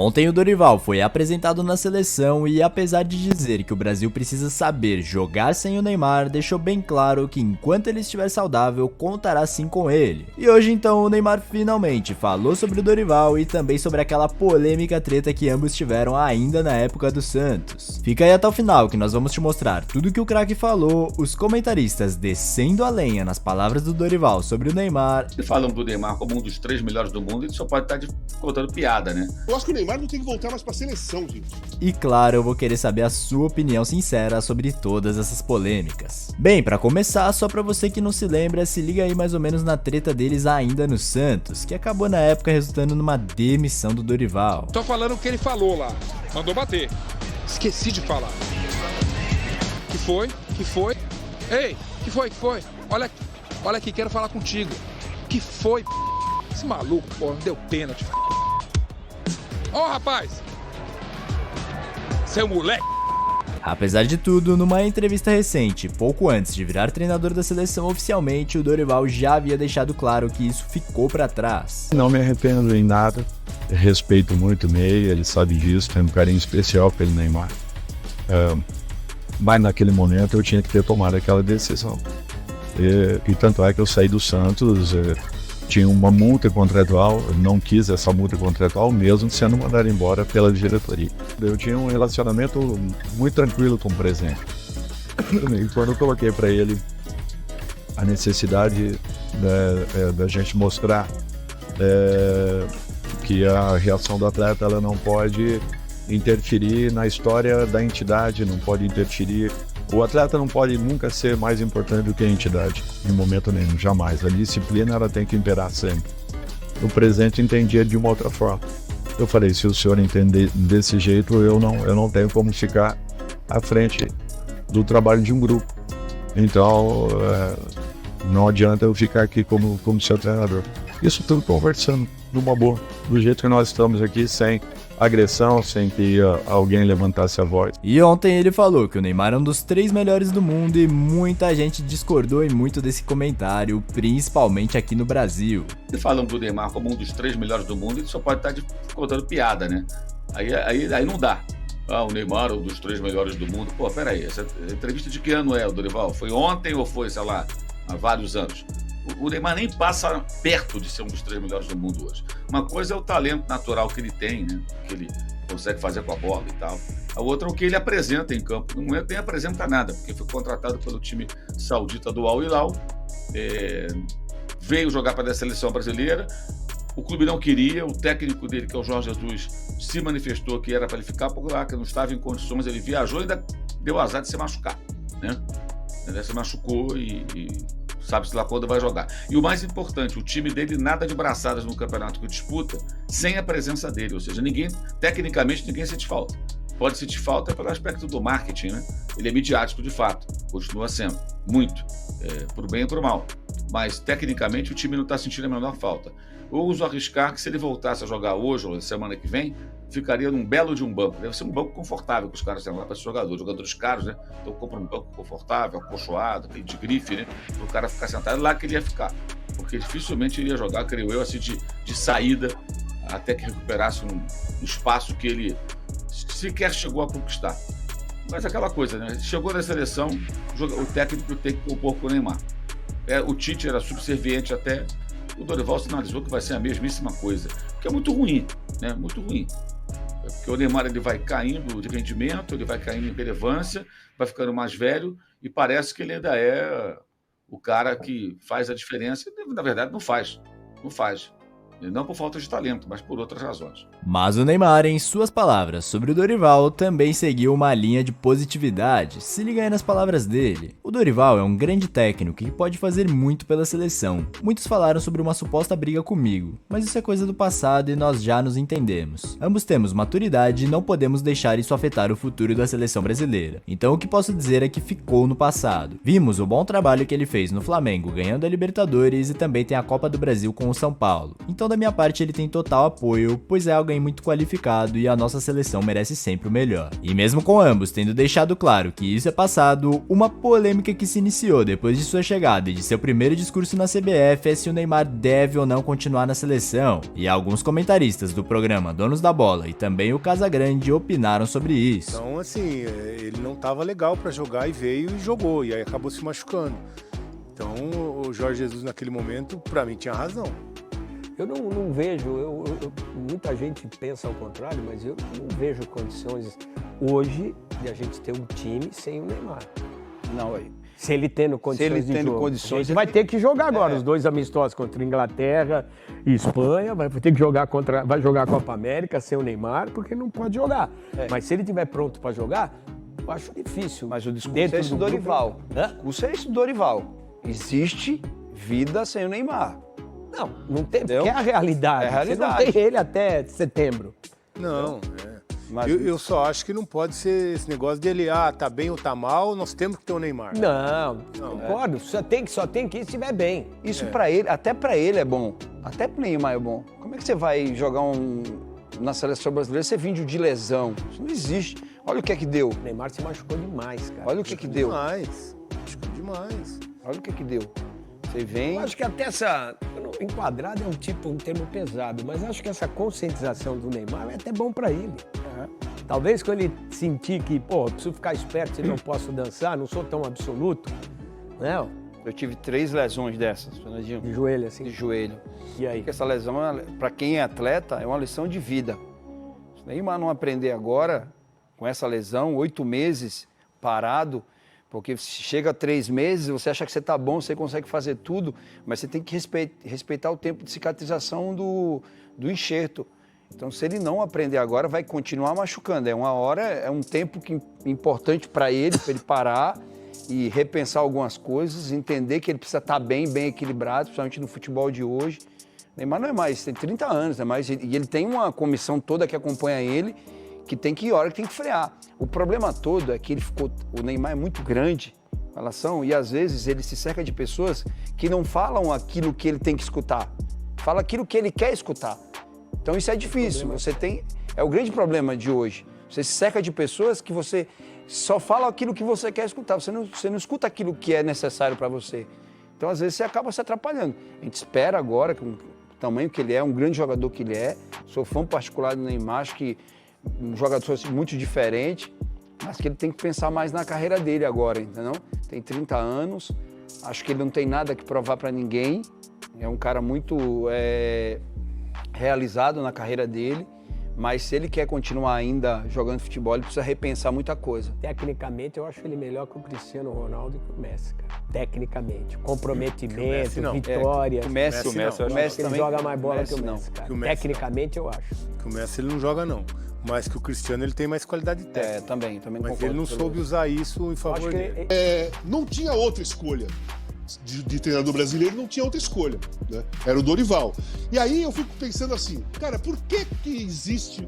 Ontem o Dorival foi apresentado na seleção e, apesar de dizer que o Brasil precisa saber jogar sem o Neymar, deixou bem claro que enquanto ele estiver saudável, contará sim com ele. E hoje então o Neymar finalmente falou sobre o Dorival e também sobre aquela polêmica treta que ambos tiveram ainda na época do Santos. Fica aí até o final que nós vamos te mostrar tudo que o craque falou, os comentaristas descendo a lenha nas palavras do Dorival sobre o Neymar. Se falam do Neymar como um dos 3 melhores do mundo, ele só pode estar contando piada, né? Eu acho que o Neymar não tem que voltar mais pra seleção, gente. E claro, eu vou querer saber a sua opinião sincera sobre todas essas polêmicas. Bem, pra começar, só pra você que não se lembra, se liga aí mais ou menos na treta deles ainda no Santos, que acabou na época resultando numa demissão do Dorival. Tô falando o que ele falou lá, mandou bater. Esqueci de falar. Que foi? Ei, que foi? Olha aqui, quero falar contigo. Que foi, Esse maluco, pô, me deu pênalti. Ó, rapaz! Seu moleque! Apesar de tudo, numa entrevista recente, pouco antes de virar treinador da seleção oficialmente, o Dorival já havia deixado claro que isso ficou pra trás. Não me arrependo em nada, respeito muito o Ney, ele sabe disso, tenho um carinho especial pelo Neymar. Mas naquele momento eu tinha que ter tomado aquela decisão. E tanto é que eu saí do Santos, tinha uma multa contratual, eu não quis essa multa contratual mesmo sendo mandado embora pela diretoria. Eu tinha um relacionamento muito tranquilo com o presidente. E quando eu coloquei para ele a necessidade da gente mostrar que a reação do atleta ela não pode interferir na história da entidade, não pode interferir. O atleta não pode nunca ser mais importante do que a entidade, em momento nenhum, jamais. A disciplina ela tem que imperar sempre. O presidente entendia de uma outra forma. Eu falei, se o senhor entender desse jeito, eu não tenho como ficar à frente do trabalho de um grupo. Então, não adianta eu ficar aqui como seu treinador. Isso tudo conversando numa boa, do jeito que nós estamos aqui, sem agressão, sem que alguém levantasse a voz. E ontem ele falou que o Neymar é um dos 3 melhores do mundo e muita gente discordou em muito desse comentário, principalmente aqui no Brasil. Se falam do Neymar como um dos 3 melhores do mundo, ele só pode estar contando piada, né? Aí não dá. O Neymar é um dos 3 melhores do mundo. Pô, peraí, essa entrevista de que ano é, o Dorival? Foi ontem ou foi, sei lá, há vários anos? O Neymar nem passa perto de ser um dos 3 melhores do mundo hoje. Uma coisa é o talento natural que ele tem, né? Que ele consegue fazer com a bola e tal. A outra é o que ele apresenta em campo. Não nem apresenta nada, porque foi contratado pelo time saudita do Al Hilal, veio jogar para a seleção brasileira. O clube não queria, o técnico dele, que é o Jorge Jesus, se manifestou que era para ele ficar por lá, que não estava em condições. Ele viajou e ainda deu azar de se machucar, né? Ele se machucou e sabe-se lá quando vai jogar. E o mais importante, o time dele nada de braçadas no campeonato que disputa sem a presença dele, ou seja, tecnicamente ninguém sente falta. Pode sentir falta pelo aspecto do marketing, né? Ele é midiático de fato, continua sendo, muito, por bem e por mal. Mas tecnicamente o time não está sentindo a menor falta. Eu ouso arriscar que se ele voltasse a jogar hoje ou semana que vem, ficaria num belo de um banco. Deve ser um banco confortável que os caras têm lá para esse jogador. Jogadores caros, né? Então compra um banco confortável, acolchoado, de grife, né? Para o cara ficar sentado lá que ele ia ficar. Porque dificilmente ele ia jogar, creio eu, assim, de saída até que recuperasse um espaço que ele sequer chegou a conquistar. Mas aquela coisa, né? Chegou na seleção, o técnico tem que compor com o Neymar. O Tite era subserviente até. O Dorival sinalizou que vai ser a mesmíssima coisa, que é muito ruim, né? Muito ruim. Porque o Neymar ele vai caindo de rendimento, ele vai caindo em relevância, vai ficando mais velho e parece que ele ainda é o cara que faz a diferença. E, na verdade, não faz. E não por falta de talento, mas por outras razões. Mas o Neymar, em suas palavras sobre o Dorival, também seguiu uma linha de positividade. Se liga aí nas palavras dele. O Dorival é um grande técnico que pode fazer muito pela seleção. Muitos falaram sobre uma suposta briga comigo, mas isso é coisa do passado e nós já nos entendemos. Ambos temos maturidade e não podemos deixar isso afetar o futuro da seleção brasileira. Então o que posso dizer é que ficou no passado. Vimos o bom trabalho que ele fez no Flamengo, ganhando a Libertadores e também tem a Copa do Brasil com o São Paulo. Então da minha parte ele tem total apoio, pois é alguém muito qualificado e a nossa seleção merece sempre o melhor. E mesmo com ambos tendo deixado claro que isso é passado, uma polêmica que se iniciou depois de sua chegada e de seu primeiro discurso na CBF é se o Neymar deve ou não continuar na seleção, e alguns comentaristas do programa Donos da Bola e também o Casagrande opinaram sobre isso. Então, assim, ele não estava legal para jogar e veio e jogou, e aí acabou se machucando. Então, o Jorge Jesus naquele momento, para mim, tinha razão. Eu não vejo, muita gente pensa ao contrário, mas eu não vejo condições hoje de a gente ter um time sem o Neymar. Não, aí. Se ele tendo condições de jogo. A gente vai ter que jogar agora os dois amistosos contra Inglaterra e Espanha, vai ter que jogar vai jogar a Copa América sem o Neymar, porque não pode jogar. Mas se ele estiver pronto para jogar, eu acho difícil. Mas o discurso é esse do Dorival. O discurso é esse do Dorival. Existe vida sem o Neymar. Não tem, porque é a realidade. É a realidade. Você não tem ele até setembro. Não, eu só acho que não pode ser esse negócio dele, tá bem ou tá mal, nós temos que ter o Neymar. Não, concordo. Só tem que ir se estiver bem. Isso pra ele, até pra ele é bom. Até pro Neymar é bom. Como é que você vai jogar na seleção brasileira, você vindo de lesão? Isso não existe. Olha o que é que deu. O Neymar se machucou demais, cara. Olha o que é que deu. Machucou demais. Olha o que é que deu. Você vem... Eu acho que até enquadrado é um termo pesado, mas acho que essa conscientização do Neymar é até bom pra ele. Talvez quando ele sentir que, preciso ficar esperto se não posso dançar, não sou tão absoluto, né? Eu tive 3 lesões dessas, Fernandinho. De joelho, assim? De joelho. E aí? Porque essa lesão, pra quem é atleta, é uma lição de vida. Se o Neymar não aprender agora, com essa lesão, 8 meses parado, porque chega a 3 meses, você acha que você tá bom, você consegue fazer tudo, mas você tem que respeitar o tempo de cicatrização do enxerto. Então, se ele não aprender agora, vai continuar machucando. É um tempo importante para ele parar e repensar algumas coisas, entender que ele precisa estar bem equilibrado, principalmente no futebol de hoje. Neymar não é mais, tem 30 anos, não é mais, e ele tem uma comissão toda que acompanha ele, que tem que frear. O problema todo é que o Neymar é muito grande, e às vezes ele se cerca de pessoas que não falam aquilo que ele tem que escutar, fala aquilo que ele quer escutar. Então isso é difícil, é o grande problema de hoje. Você se cerca de pessoas que você só fala aquilo que você quer escutar, você não escuta aquilo que é necessário para você. Então às vezes você acaba se atrapalhando. A gente espera agora, com o tamanho que ele é, um grande jogador que ele é, sou fã particular do Neymar, acho que um jogador muito diferente, mas que ele tem que pensar mais na carreira dele agora, entendeu? Tem 30 anos, acho que ele não tem nada que provar para ninguém, é um cara muito realizado na carreira dele, mas se ele quer continuar ainda jogando futebol, ele precisa repensar muita coisa. Tecnicamente, eu acho ele melhor que o Cristiano Ronaldo e que o Messi, cara. Tecnicamente. Comprometimento, vitórias. O Messi ele joga mais bola que o Messi, cara. Tecnicamente, eu acho. Que o Messi ele não joga, não. Mas que o Cristiano ele tem mais qualidade técnica. Também mas concordo. ele não soube usar isso em favor dele. Não tinha outra escolha. De treinador brasileiro não tinha outra escolha, né? Era o Dorival. E aí eu fico pensando assim, cara, por que existe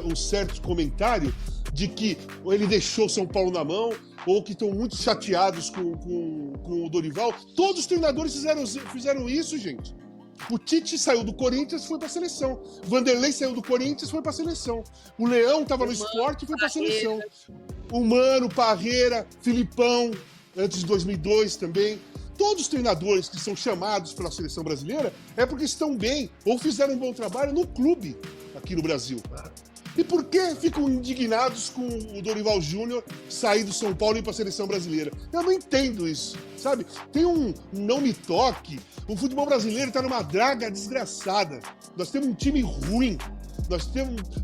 um certo comentário de que ele deixou São Paulo na mão ou que estão muito chateados com o Dorival? Todos os treinadores fizeram isso, gente. O Tite saiu do Corinthians e foi para a seleção. Vanderlei saiu do Corinthians e foi para a seleção. O Leão estava no Sport e foi para a seleção. O Mano, Parreira, Filipão, antes de 2002 também. Todos os treinadores que são chamados pela seleção brasileira é porque estão bem ou fizeram um bom trabalho no clube aqui no Brasil. E por que ficam indignados com o Dorival Júnior sair do São Paulo e ir para a seleção brasileira? Eu não entendo isso, sabe? Tem um não me toque. O futebol brasileiro está numa draga desgraçada. Nós temos um time ruim.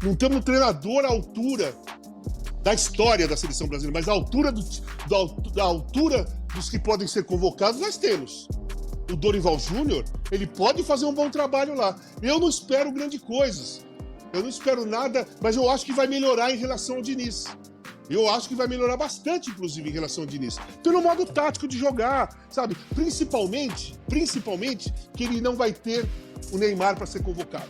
Não temos um treinador à altura da história da seleção brasileira, mas à altura da altura dos que podem ser convocados, nós temos. O Dorival Júnior, ele pode fazer um bom trabalho lá. Eu não espero grandes coisas. Eu não espero nada, mas eu acho que vai melhorar em relação ao Diniz. Eu acho que vai melhorar bastante, inclusive, em relação ao Diniz. Pelo modo tático de jogar, sabe? Principalmente que ele não vai ter o Neymar para ser convocado.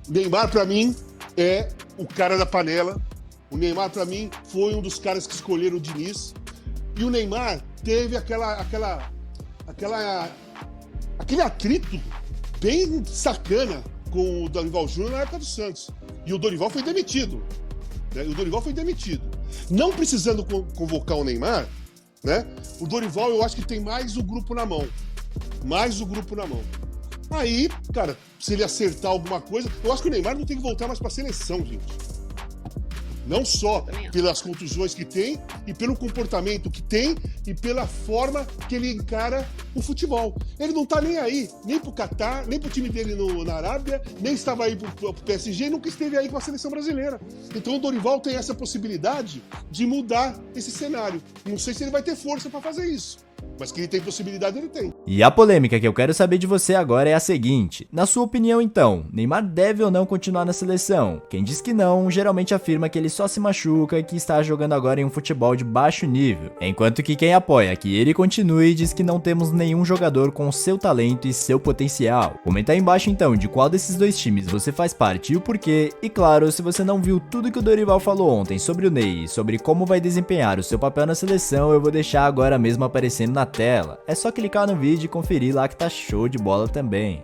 O Neymar, para mim, é o cara da panela. O Neymar, para mim, foi um dos caras que escolheram o Diniz. E o Neymar teve aquele atrito bem sacana com o Dorival Júnior na época do Santos. E o Dorival foi demitido. Né? Não precisando convocar o Neymar, né? O Dorival, eu acho que tem mais o grupo na mão. Aí, cara, se ele acertar alguma coisa, eu acho que o Neymar não tem que voltar mais pra seleção, gente. Não só pelas contusões que tem, e pelo comportamento que tem, e pela forma que ele encara o futebol. Ele não tá nem aí, nem pro Catar, nem pro time dele na Arábia, nem estava aí pro PSG, e nunca esteve aí com a seleção brasileira. Então o Dorival tem essa possibilidade de mudar esse cenário. Não sei se ele vai ter força para fazer isso, mas que ele tem possibilidade, ele tem. E a polêmica que eu quero saber de você agora é a seguinte: na sua opinião então, Neymar deve ou não continuar na seleção? Quem diz que não, geralmente afirma que ele só se machuca e que está jogando agora em um futebol de baixo nível, enquanto que quem apoia que ele continue diz que não temos nenhum jogador com seu talento e seu potencial. Comenta aí embaixo então de qual desses dois times você faz parte e o porquê, e claro, se você não viu tudo que o Dorival falou ontem sobre o Ney e sobre como vai desempenhar o seu papel na seleção, eu vou deixar agora mesmo aparecendo na tela. É só clicar no vídeo e conferir lá que tá show de bola também.